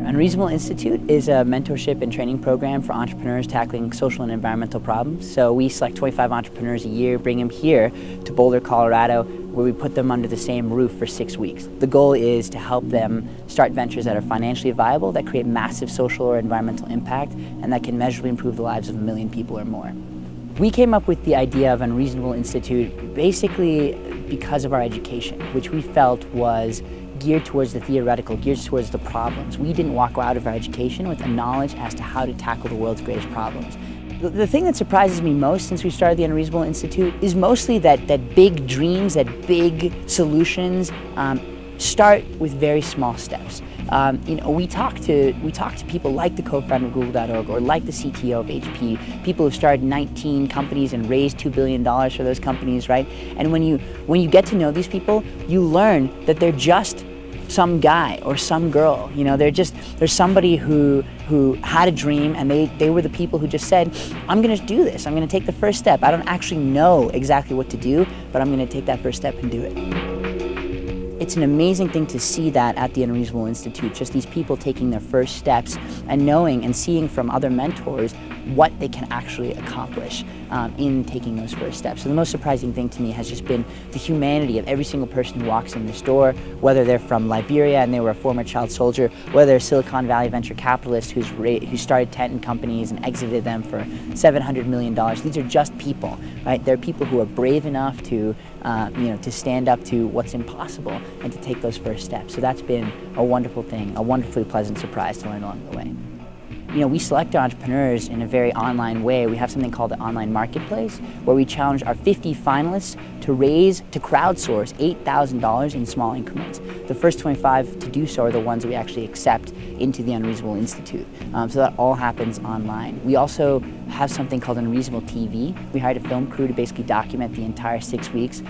Unreasonable Institute is a mentorship and training program for entrepreneurs tackling social and environmental problems. So we select 25 entrepreneurs a year, bring them here to Boulder, Colorado, where we put them under the same roof for 6 weeks. The goal is to help them start ventures that are financially viable, that create massive social or environmental impact, and that can measurably improve the lives of 1 million people or more. We came up with the idea of Unreasonable Institute basically because of our education, which we felt was geared towards the theoretical, geared towards the problems. We didn't walk out of our education with a knowledge as to how to tackle the world's greatest problems. The thing that surprises me most since we started the Unreasonable Institute is mostly that big dreams, that big solutions start with very small steps. We talk to people like the co-founder of Google.org or like the CTO of HP, people who've started 19 companies and raised $2 billion for those companies, right? And when you get to know these people, you learn that they're just some guy or some girl. There's somebody who had a dream, and they were the people who just said, I'm gonna do this, I'm gonna take the first step. I don't actually know exactly what to do, but I'm gonna take that first step and do it. It's an amazing thing to see that at the Unreasonable Institute, just these people taking their first steps and knowing and seeing from other mentors what they can actually accomplish in taking those first steps. So the most surprising thing to me has just been the humanity of every single person who walks in this door, whether they're from Liberia and they were a former child soldier, whether they're a Silicon Valley venture capitalist who started 10 companies and exited them for $700 million. These are just people, right? They're people who are brave enough to stand up to what's impossible and to take those first steps. So that's been a wonderful thing, a wonderfully pleasant surprise to learn along the way. We select our entrepreneurs in a very online way. We have something called the online marketplace, where we challenge our 50 finalists to crowdsource $8,000 in small increments. The first 25 to do so are the ones that we actually accept into the Unreasonable Institute. So that all happens online. We also have something called Unreasonable TV. We hired a film crew to basically document the entire 6 week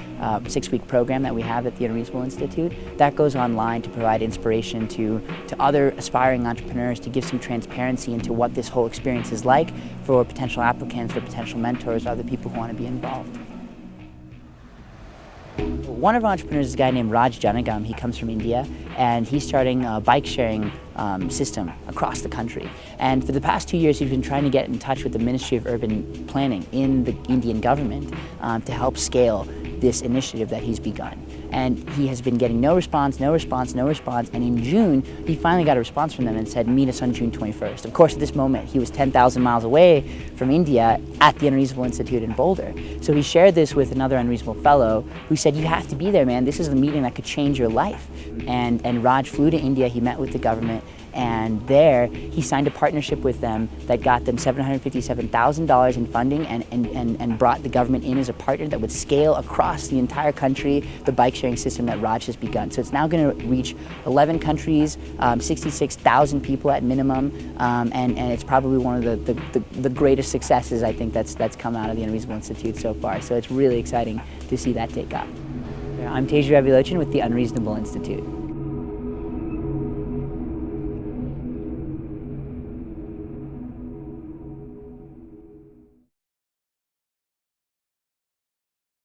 program that we have at the Unreasonable Institute. That goes online to provide inspiration to other aspiring entrepreneurs, to give some transparency into what this whole experience is like for potential applicants, for potential mentors, other people who want to be involved. One of our entrepreneurs is a guy named Raj Janagam. He comes from India, and he's starting a bike sharing system across the country. And for the past 2 years, he's been trying to get in touch with the Ministry of Urban Planning in the Indian government to help scale this initiative that he's begun. And he has been getting no response, and in June, he finally got a response from them and said, meet us on June 21st. Of course, at this moment, he was 10,000 miles away from India at the Unreasonable Institute in Boulder. So he shared this with another Unreasonable fellow who said, you have to be there, man. This is a meeting that could change your life. And Raj flew to India, he met with the government, and there he signed a partnership with them that got them $757,000 in funding and brought the government in as a partner that would scale across the entire country the bike sharing system that Raj has begun. So it's now going to reach 11 countries, 66,000 people at minimum, and it's probably one of the greatest successes I think that's come out of the Unreasonable Institute so far. So it's really exciting to see that take off. I'm Tej Ravilochan with the Unreasonable Institute.